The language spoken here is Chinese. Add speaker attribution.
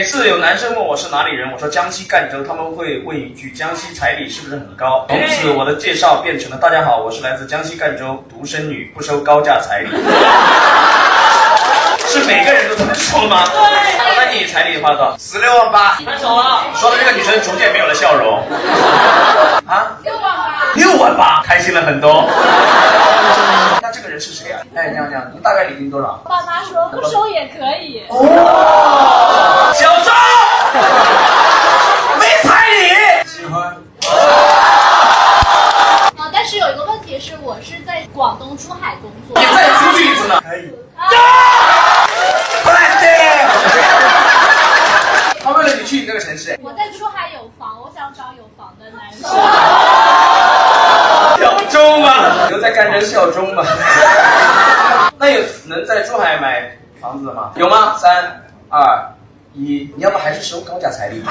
Speaker 1: 次有男生问我是哪里人，我说江西赣州，他们会问一句江西彩礼是不是很高？从此我的介绍变成了大家好，我是来自江西赣州，独生女，不收高价彩礼。是每个人都这么说吗？对。那你彩礼花了多少？16万8。太少了。说的这个女生逐渐没有了笑容。啊？6万8。6万8，开心了很多。那这个人是谁啊？哎，你好，你大概礼金多少？
Speaker 2: 爸妈说不收也可以。
Speaker 1: 哦，小周，没彩礼。喜欢。
Speaker 2: 但是有一个问题是，我是在广东珠海工作。
Speaker 1: 你再出去一次呢？可以。他为了你去你这个城市。
Speaker 2: 我在珠海有房，我想找有房的男生。
Speaker 1: 小钟吗？留在赣州效忠吗？那有能在珠海买房子的吗？有吗？3、2、1，你要不还是收高价彩礼？